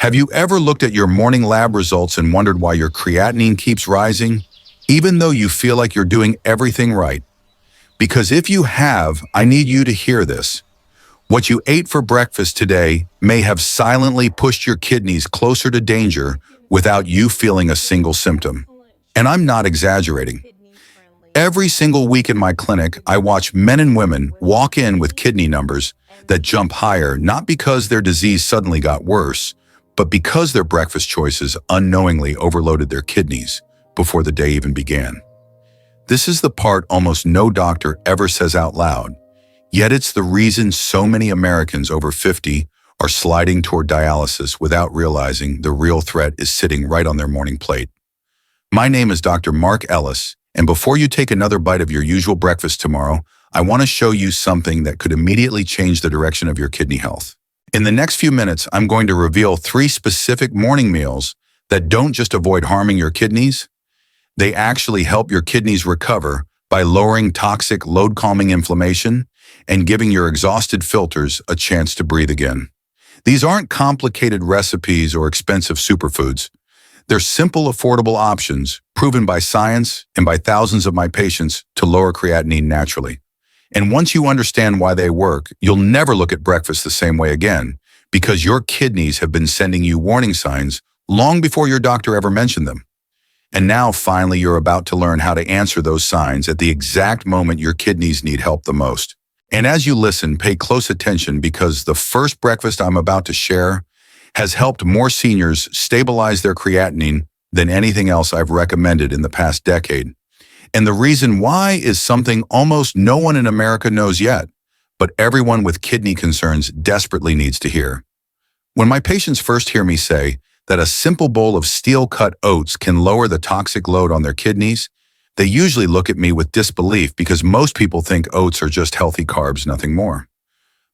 Have you ever looked at your morning lab results and wondered why your creatinine keeps rising, even though you feel like you're doing everything right? Because if you have, I need you to hear this. What you ate for breakfast today may have silently pushed your kidneys closer to danger without you feeling a single symptom. And I'm not exaggerating. Every single week in my clinic, I watch men and women walk in with kidney numbers that jump higher, not because their disease suddenly got worse, but because their breakfast choices unknowingly overloaded their kidneys before the day even began. This is the part almost no doctor ever says out loud, yet it's the reason so many Americans over 50 are sliding toward dialysis without realizing the real threat is sitting right on their morning plate. My name is Dr. Mark Ellis, and before you take another bite of your usual breakfast tomorrow, I want to show you something that could immediately change the direction of your kidney health. In the next few minutes, I'm going to reveal 3 specific morning meals that don't just avoid harming your kidneys, they actually help your kidneys recover by lowering toxic load-calming inflammation and giving your exhausted filters a chance to breathe again. These aren't complicated recipes or expensive superfoods. They're simple, affordable options proven by science and by thousands of my patients to lower creatinine naturally. And once you understand why they work, you'll never look at breakfast the same way again because your kidneys have been sending you warning signs long before your doctor ever mentioned them. And now, finally, you're about to learn how to answer those signs at the exact moment your kidneys need help the most. And as you listen, pay close attention because the first breakfast I'm about to share has helped more seniors stabilize their creatinine than anything else I've recommended in the past decade. And the reason why is something almost no one in America knows yet, but everyone with kidney concerns desperately needs to hear. When my patients first hear me say that a simple bowl of steel-cut oats can lower the toxic load on their kidneys, they usually look at me with disbelief because most people think oats are just healthy carbs, nothing more.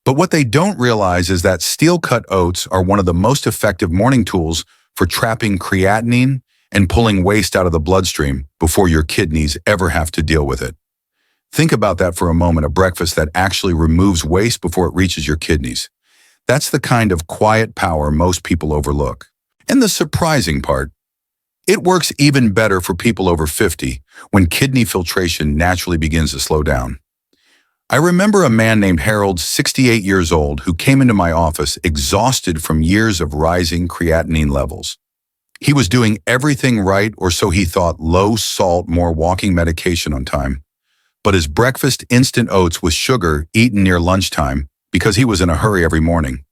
But what they don't realize is that steel-cut oats are one of the most effective morning tools for trapping creatinine and pulling waste out of the bloodstream before your kidneys ever have to deal with it. Think about that for a moment, a breakfast that actually removes waste before it reaches your kidneys. That's the kind of quiet power most people overlook. And the surprising part, it works even better for people over 50 when kidney filtration naturally begins to slow down. I remember a man named Harold, 68 years old, who came into my office exhausted from years of rising creatinine levels. He was doing everything right, or so he thought: low salt, more walking medication on time. But his breakfast instant oats with sugar eaten near lunchtime because he was in a hurry every morning.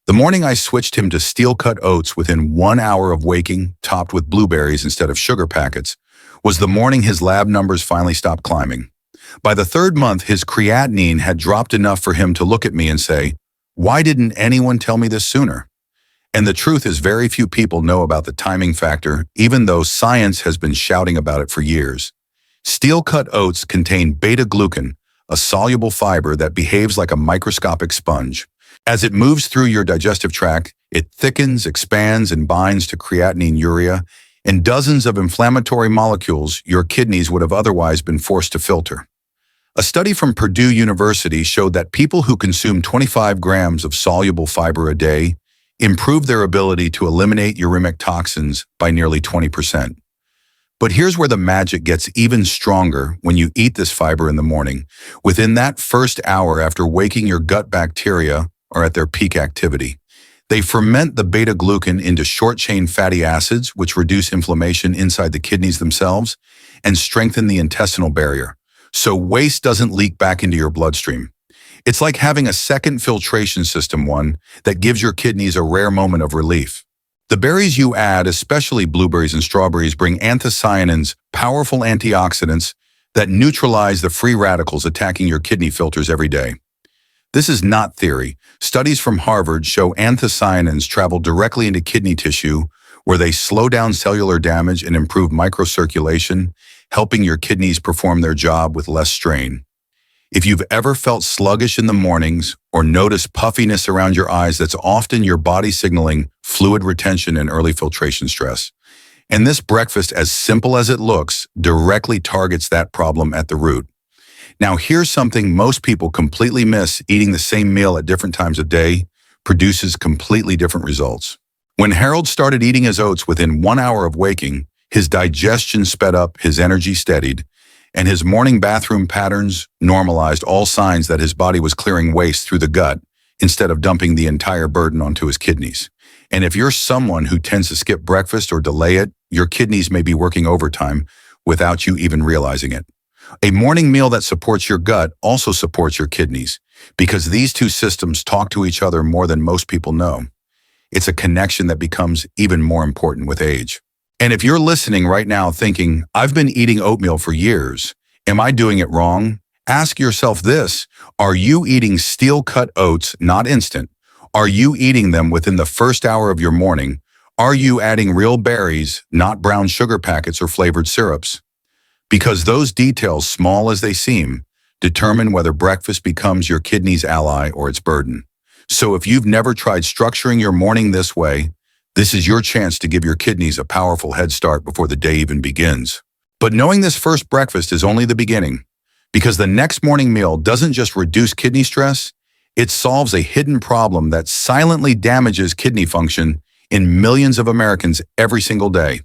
The morning I switched him to steel-cut oats within 1 hour of waking, topped with blueberries instead of sugar packets, was the morning his lab numbers finally stopped climbing. By the 3rd month, his creatinine had dropped enough for him to look at me and say, "Why didn't anyone tell me this sooner?" And the truth is, very few people know about the timing factor, even though science has been shouting about it for years. Steel-cut oats contain beta-glucan, a soluble fiber that behaves like a microscopic sponge. As it moves through your digestive tract, it thickens, expands, and binds to creatinine urea and dozens of inflammatory molecules your kidneys would have otherwise been forced to filter. A study from Purdue University showed that people who consume 25 grams of soluble fiber a day improved their ability to eliminate uremic toxins by nearly 20%. But here's where the magic gets even stronger when you eat this fiber in the morning. Within that first hour after waking, your gut bacteria are at their peak activity. They ferment the beta-glucan into short-chain fatty acids, which reduce inflammation inside the kidneys themselves and strengthen the intestinal barrier, so waste doesn't leak back into your bloodstream. It's like having a second filtration system, one that gives your kidneys a rare moment of relief. The berries you add, especially blueberries and strawberries, bring anthocyanins, powerful antioxidants that neutralize the free radicals attacking your kidney filters every day. This is not theory. Studies from Harvard show anthocyanins travel directly into kidney tissue, where they slow down cellular damage and improve microcirculation, helping your kidneys perform their job with less strain. If you've ever felt sluggish in the mornings or noticed puffiness around your eyes, that's often your body signaling fluid retention and early filtration stress. And this breakfast, as simple as it looks, directly targets that problem at the root. Now, here's something most people completely miss: eating the same meal at different times of day produces completely different results. When Harold started eating his oats within 1 hour of waking, his digestion sped up, his energy steadied, and his morning bathroom patterns normalized, all signs that his body was clearing waste through the gut instead of dumping the entire burden onto his kidneys. And if you're someone who tends to skip breakfast or delay it, your kidneys may be working overtime without you even realizing it. A morning meal that supports your gut also supports your kidneys, because these two systems talk to each other more than most people know. It's a connection that becomes even more important with age. And if you're listening right now thinking, I've been eating oatmeal for years, am I doing it wrong? Ask yourself this: are you eating steel-cut oats, not instant? Are you eating them within the first hour of your morning? Are you adding real berries, not brown sugar packets or flavored syrups? Because those details, small as they seem, determine whether breakfast becomes your kidney's ally or its burden. So if you've never tried structuring your morning this way, this is your chance to give your kidneys a powerful head start before the day even begins. But knowing this first breakfast is only the beginning, because the next morning meal doesn't just reduce kidney stress, it solves a hidden problem that silently damages kidney function in millions of Americans every single day.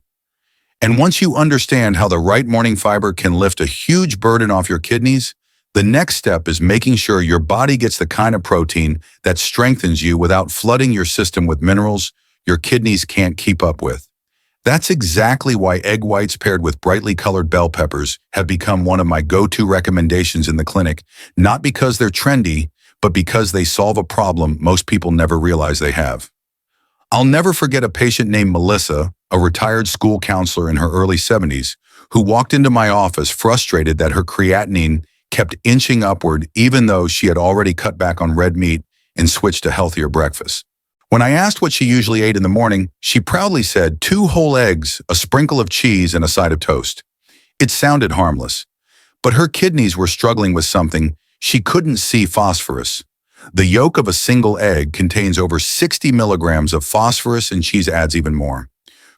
And once you understand how the right morning fiber can lift a huge burden off your kidneys, the next step is making sure your body gets the kind of protein that strengthens you without flooding your system with minerals your kidneys can't keep up with. That's exactly why egg whites paired with brightly colored bell peppers have become one of my go-to recommendations in the clinic, not because they're trendy, but because they solve a problem most people never realize they have. I'll never forget a patient named Melissa, a retired school counselor in her early 70s, who walked into my office frustrated that her creatinine kept inching upward even though she had already cut back on red meat and switched to healthier breakfast. When I asked what she usually ate in the morning, she proudly said 2 whole eggs, a sprinkle of cheese, and a side of toast. It sounded harmless, but her kidneys were struggling with something she couldn't see: phosphorus. The yolk of a single egg contains over 60 milligrams of phosphorus, and cheese adds even more.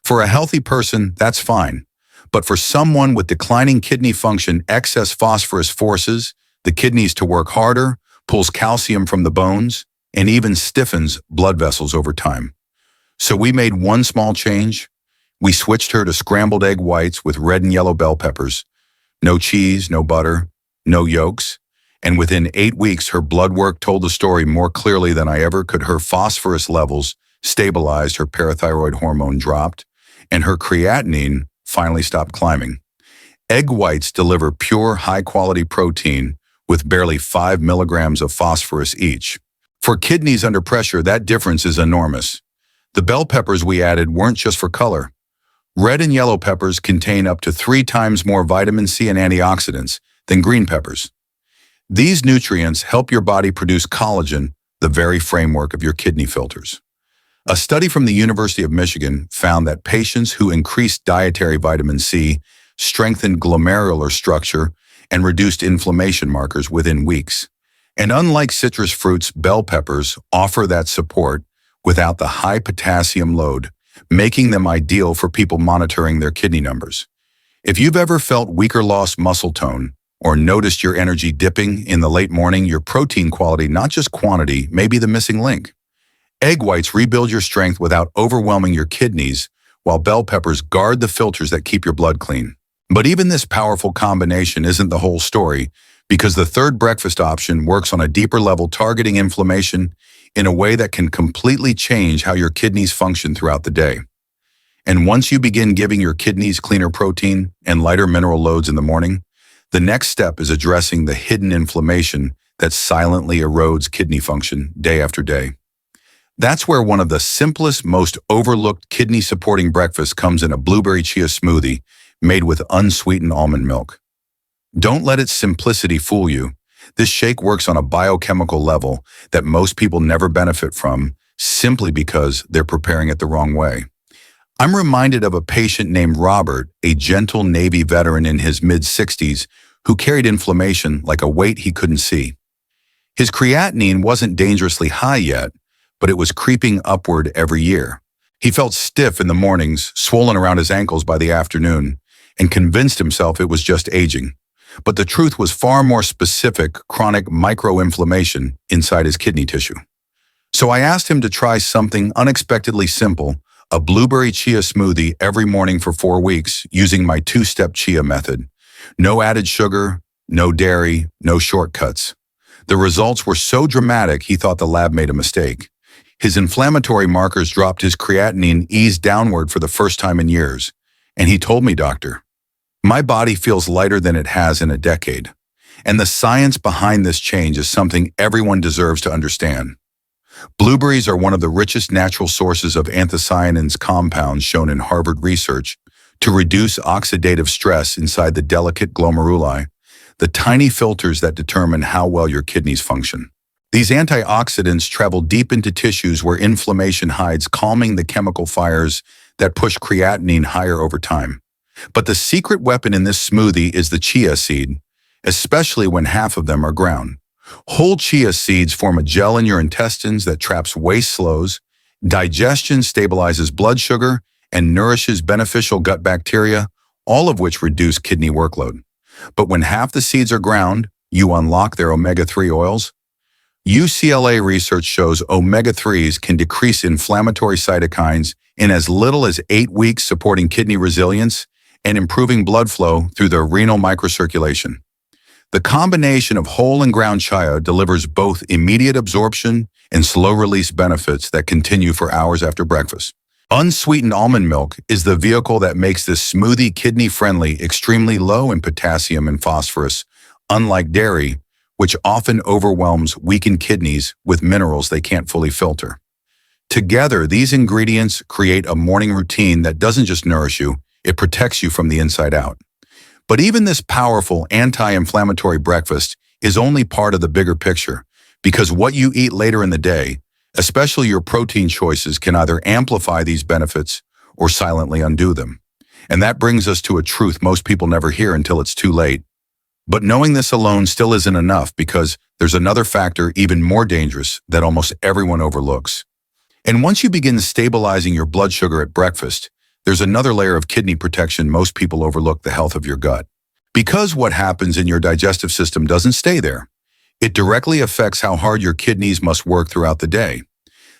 For a healthy person, that's fine. But for someone with declining kidney function, excess phosphorus forces the kidneys to work harder, pulls calcium from the bones, and even stiffens blood vessels over time. So we made one small change. We switched her to scrambled egg whites with red and yellow bell peppers. No cheese, no butter, no yolks. And within 8 weeks, her blood work told the story more clearly than I ever could. Her phosphorus levels stabilized, her parathyroid hormone dropped, and her creatinine finally stopped climbing. Egg whites deliver pure, high-quality protein with barely 5 milligrams of phosphorus each. For kidneys under pressure, that difference is enormous. The bell peppers we added weren't just for color. Red and yellow peppers contain up to 3 times more vitamin C and antioxidants than green peppers. These nutrients help your body produce collagen, the very framework of your kidney filters. A study from the University of Michigan found that patients who increased dietary vitamin C strengthened glomerular structure and reduced inflammation markers within weeks. And unlike citrus fruits, bell peppers offer that support without the high potassium load, making them ideal for people monitoring their kidney numbers. If you've ever felt weak or lost muscle tone, or noticed your energy dipping in the late morning, your protein quality, not just quantity, may be the missing link. Egg whites rebuild your strength without overwhelming your kidneys, while bell peppers guard the filters that keep your blood clean. But even this powerful combination isn't the whole story, because the third breakfast option works on a deeper level, targeting inflammation in a way that can completely change how your kidneys function throughout the day. And once you begin giving your kidneys cleaner protein and lighter mineral loads in the morning, the next step is addressing the hidden inflammation that silently erodes kidney function day after day. That's where one of the simplest, most overlooked kidney-supporting breakfasts comes in: a blueberry chia smoothie made with unsweetened almond milk. Don't let its simplicity fool you. This shake works on a biochemical level that most people never benefit from, simply because they're preparing it the wrong way. I'm reminded of a patient named Robert, a gentle Navy veteran in his mid-60s who carried inflammation like a weight he couldn't see. His creatinine wasn't dangerously high yet, but it was creeping upward every year. He felt stiff in the mornings, swollen around his ankles by the afternoon, and convinced himself it was just aging. But the truth was far more specific: chronic microinflammation inside his kidney tissue. So I asked him to try something unexpectedly simple, a blueberry chia smoothie every morning for 4 weeks using my two-step chia method. No added sugar, no dairy, no shortcuts. The results were so dramatic he thought the lab made a mistake. His inflammatory markers dropped, his creatinine eased downward for the first time in years. And he told me, "Doctor, my body feels lighter than it has in a decade." And the science behind this change is something everyone deserves to understand. Blueberries are one of the richest natural sources of anthocyanins compounds shown in Harvard research to reduce oxidative stress inside the delicate glomeruli, the tiny filters that determine how well your kidneys function. These antioxidants travel deep into tissues where inflammation hides, calming the chemical fires that push creatinine higher over time. But the secret weapon in this smoothie is the chia seed, especially when half of them are ground. Whole chia seeds form a gel in your intestines that traps waste, slows digestion, stabilizes blood sugar, and nourishes beneficial gut bacteria, all of which reduce kidney workload. But when half the seeds are ground, you unlock their omega-3 oils. UCLA research shows omega-3s can decrease inflammatory cytokines in as little as 8 weeks, supporting kidney resilience and improving blood flow through the renal microcirculation. The combination of whole and ground chia delivers both immediate absorption and slow-release benefits that continue for hours after breakfast. Unsweetened almond milk is the vehicle that makes this smoothie kidney-friendly, extremely low in potassium and phosphorus, unlike dairy, which often overwhelms weakened kidneys with minerals they can't fully filter. Together, these ingredients create a morning routine that doesn't just nourish you, it protects you from the inside out. But even this powerful anti-inflammatory breakfast is only part of the bigger picture, because what you eat later in the day, especially your protein choices, can either amplify these benefits or silently undo them. And that brings us to a truth most people never hear until it's too late. But knowing this alone still isn't enough, because there's another factor even more dangerous that almost everyone overlooks. And once you begin stabilizing your blood sugar at breakfast, there's another layer of kidney protection most people overlook: the health of your gut. Because what happens in your digestive system doesn't stay there. It directly affects how hard your kidneys must work throughout the day.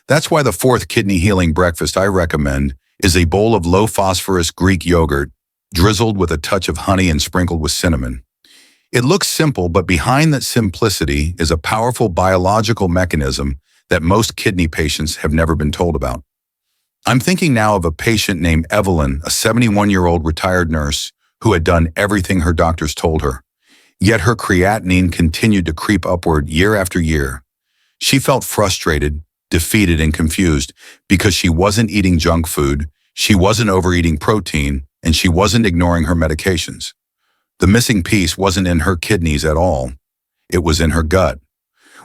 That's why the fourth kidney healing breakfast I recommend is a bowl of low-phosphorus Greek yogurt, drizzled with a touch of honey and sprinkled with cinnamon. It looks simple, but behind that simplicity is a powerful biological mechanism that most kidney patients have never been told about. I'm thinking now of a patient named Evelyn, a 71-year-old retired nurse who had done everything her doctors told her. Yet her creatinine continued to creep upward year after year. She felt frustrated, defeated, and confused because she wasn't eating junk food, she wasn't overeating protein, and she wasn't ignoring her medications. The missing piece wasn't in her kidneys at all. It was in her gut.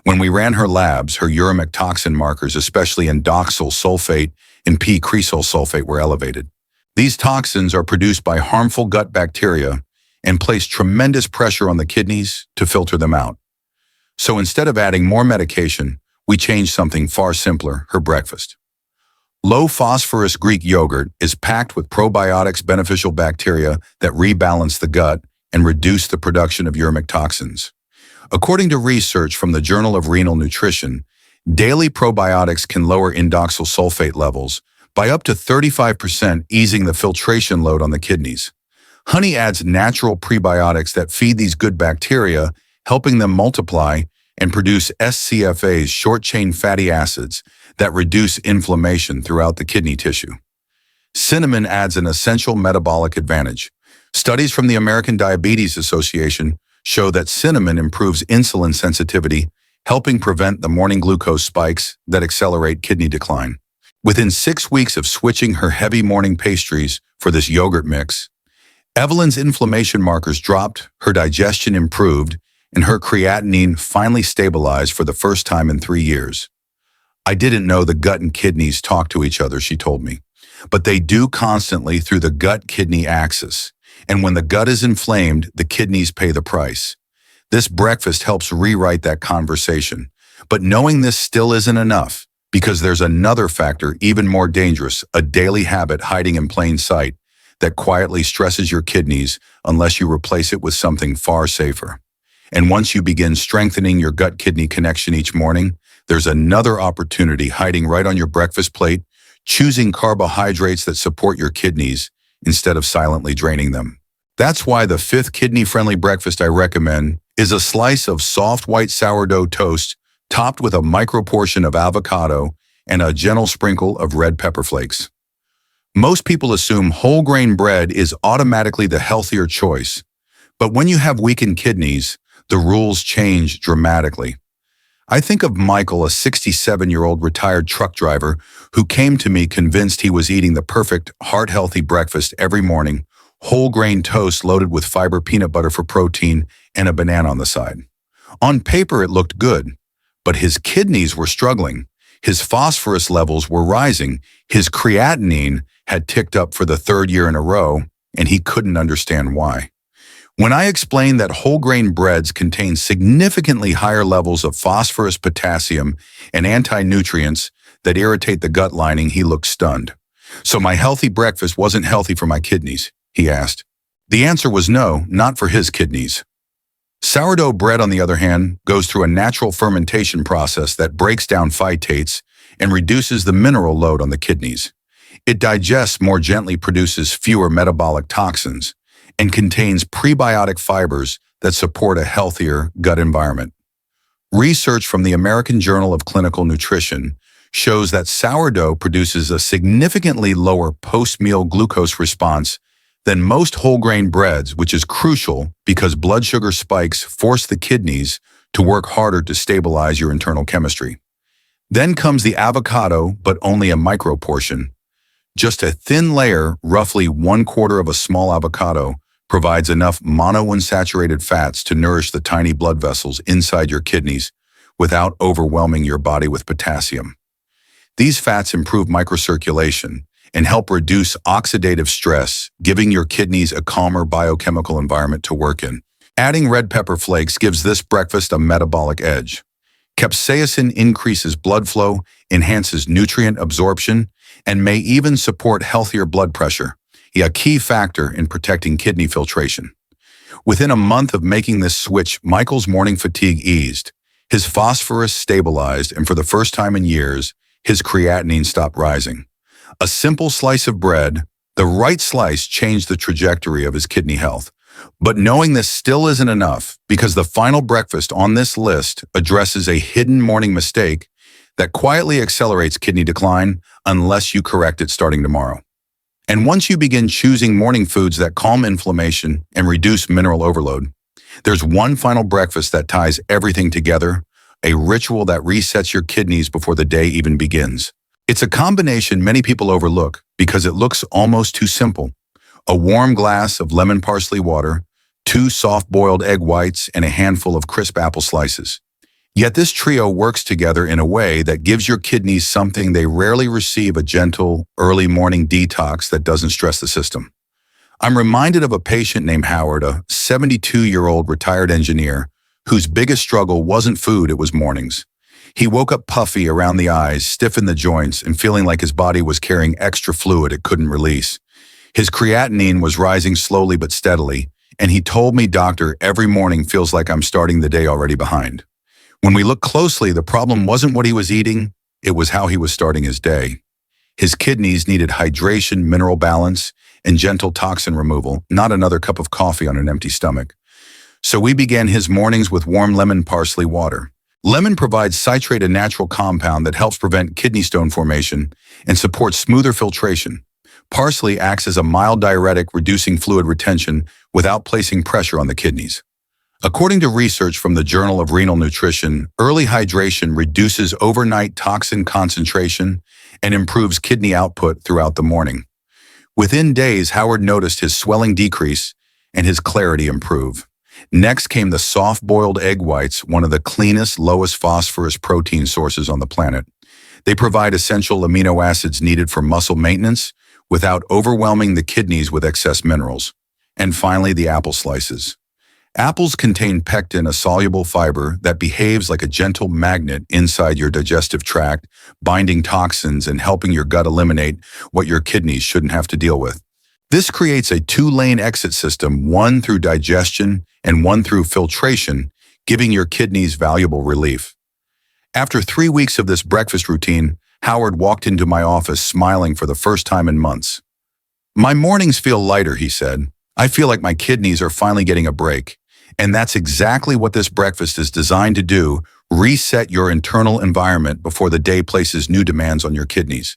When we ran her labs, her uremic toxin markers, especially indoxyl sulfate and p-cresol sulfate, were elevated. These toxins are produced by harmful gut bacteria and place tremendous pressure on the kidneys to filter them out. So instead of adding more medication, we changed something far simpler: her breakfast. Low-phosphorus Greek yogurt is packed with probiotics, beneficial bacteria that rebalance the gut and reduce the production of uremic toxins. According to research from the Journal of Renal Nutrition, daily probiotics can lower indoxyl sulfate levels by up to 35%, easing the filtration load on the kidneys. Honey adds natural prebiotics that feed these good bacteria, helping them multiply and produce SCFAs, short-chain fatty acids, that reduce inflammation throughout the kidney tissue. Cinnamon adds an essential metabolic advantage. Studies from the American Diabetes Association show that cinnamon improves insulin sensitivity, helping prevent the morning glucose spikes that accelerate kidney decline. Within 6 weeks of switching her heavy morning pastries for this yogurt mix, Evelyn's inflammation markers dropped, her digestion improved, and her creatinine finally stabilized for the first time in 3 years. "I didn't know the gut and kidneys talk to each other," she told me, "but they do constantly through the gut-kidney axis. And when the gut is inflamed, the kidneys pay the price." This breakfast helps rewrite that conversation. But knowing this still isn't enough, because there's another factor even more dangerous, a daily habit hiding in plain sight that quietly stresses your kidneys unless you replace it with something far safer. And once you begin strengthening your gut-kidney connection each morning, there's another opportunity hiding right on your breakfast plate: choosing carbohydrates that support your kidneys instead of silently draining them. That's why the fifth kidney-friendly breakfast I recommend is a slice of soft white sourdough toast topped with a micro portion of avocado and a gentle sprinkle of red pepper flakes. Most people assume whole grain bread is automatically the healthier choice, but when you have weakened kidneys, the rules change dramatically. I think of Michael, a 67-year-old retired truck driver who came to me convinced he was eating the perfect, heart-healthy breakfast every morning, whole grain toast loaded with fiber peanut butter for protein and a banana on the side. On paper, it looked good, but his kidneys were struggling. His phosphorus levels were rising. His creatinine had ticked up for the third year in a row, and he couldn't understand why. When I explained that whole grain breads contain significantly higher levels of phosphorus, potassium, and anti-nutrients that irritate the gut lining, he looked stunned. So my healthy breakfast wasn't healthy for my kidneys, he asked. The answer was no, not for his kidneys. Sourdough bread, on the other hand, goes through a natural fermentation process that breaks down phytates and reduces the mineral load on the kidneys. It digests more gently, produces fewer metabolic toxins, and contains prebiotic fibers that support a healthier gut environment. Research from the American Journal of Clinical Nutrition shows that sourdough produces a significantly lower post-meal glucose response than most whole grain breads, which is crucial because blood sugar spikes force the kidneys to work harder to stabilize your internal chemistry. Then comes the avocado, but only a micro portion. Just a thin layer, roughly 1/4 of a small avocado, provides enough monounsaturated fats to nourish the tiny blood vessels inside your kidneys without overwhelming your body with potassium. These fats improve microcirculation and help reduce oxidative stress, giving your kidneys a calmer biochemical environment to work in. Adding red pepper flakes gives this breakfast a metabolic edge. Capsaicin increases blood flow, enhances nutrient absorption, and may even support healthier blood pressure, a key factor in protecting kidney filtration. Within a month of making this switch, Michael's morning fatigue eased, his phosphorus stabilized, and for the first time in years, his creatinine stopped rising. A simple slice of bread, the right slice, changed the trajectory of his kidney health. But knowing this still isn't enough, because the final breakfast on this list addresses a hidden morning mistake that quietly accelerates kidney decline unless you correct it starting tomorrow. And once you begin choosing morning foods that calm inflammation and reduce mineral overload, there's one final breakfast that ties everything together, a ritual that resets your kidneys before the day even begins. It's a combination many people overlook because it looks almost too simple. A warm glass of lemon-parsley water, 2 soft-boiled egg whites, and a handful of crisp apple slices. Yet this trio works together in a way that gives your kidneys something they rarely receive: a gentle, early morning detox that doesn't stress the system. I'm reminded of a patient named Howard, a 72-year-old retired engineer, whose biggest struggle wasn't food, it was mornings. He woke up puffy around the eyes, stiff in the joints, and feeling like his body was carrying extra fluid it couldn't release. His creatinine was rising slowly but steadily, and he told me, "Doctor, every morning feels like I'm starting the day already behind." When we looked closely, the problem wasn't what he was eating, it was how he was starting his day. His kidneys needed hydration, mineral balance, and gentle toxin removal, not another cup of coffee on an empty stomach. So we began his mornings with warm lemon-parsley water. Lemon provides citrate, a natural compound that helps prevent kidney stone formation and supports smoother filtration. Parsley acts as a mild diuretic, reducing fluid retention without placing pressure on the kidneys. According to research from the Journal of Renal Nutrition, early hydration reduces overnight toxin concentration and improves kidney output throughout the morning. Within days, Howard noticed his swelling decrease and his clarity improve. Next came the soft-boiled egg whites, one of the cleanest, lowest phosphorus protein sources on the planet. They provide essential amino acids needed for muscle maintenance without overwhelming the kidneys with excess minerals. And finally, the apple slices. Apples contain pectin, a soluble fiber that behaves like a gentle magnet inside your digestive tract, binding toxins and helping your gut eliminate what your kidneys shouldn't have to deal with. This creates a 2-lane exit system, one through digestion and one through filtration, giving your kidneys valuable relief. After 3 weeks of this breakfast routine, Howard walked into my office smiling for the first time in months. My mornings feel lighter, he said. I feel like my kidneys are finally getting a break. And that's exactly what this breakfast is designed to do: reset your internal environment before the day places new demands on your kidneys.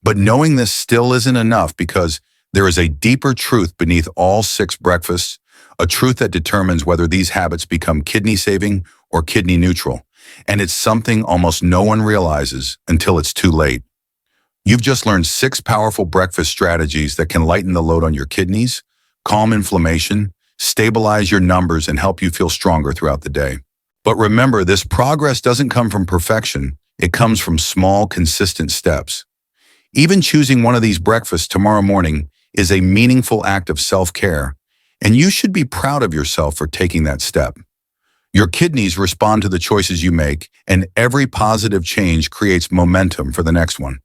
But knowing this still isn't enough, because there is a deeper truth beneath all 6 breakfasts, a truth that determines whether these habits become kidney-saving or kidney-neutral. And it's something almost no one realizes until it's too late. You've just learned 6 powerful breakfast strategies that can lighten the load on your kidneys, calm inflammation, stabilize your numbers, and help you feel stronger throughout the day. But remember, this progress doesn't come from perfection. It comes from small, consistent steps. Even choosing one of these breakfasts tomorrow morning is a meaningful act of self-care, and you should be proud of yourself for taking that step. Your kidneys respond to the choices you make, and every positive change creates momentum for the next one.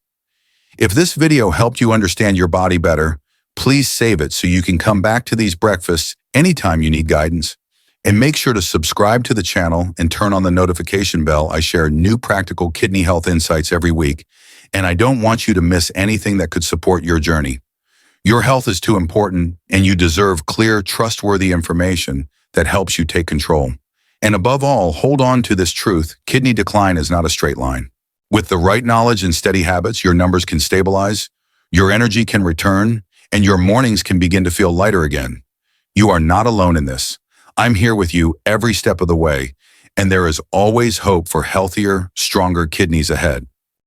If this video helped you understand your body better, please save it so you can come back to these breakfasts anytime you need guidance. And make sure to subscribe to the channel and turn on the notification bell. I share new practical kidney health insights every week, and I don't want you to miss anything that could support your journey. Your health is too important, and you deserve clear, trustworthy information that helps you take control. And above all, hold on to this truth: kidney decline is not a straight line. With the right knowledge and steady habits, your numbers can stabilize, your energy can return, and your mornings can begin to feel lighter again. You are not alone in this. I'm here with you every step of the way, and there is always hope for healthier, stronger kidneys ahead.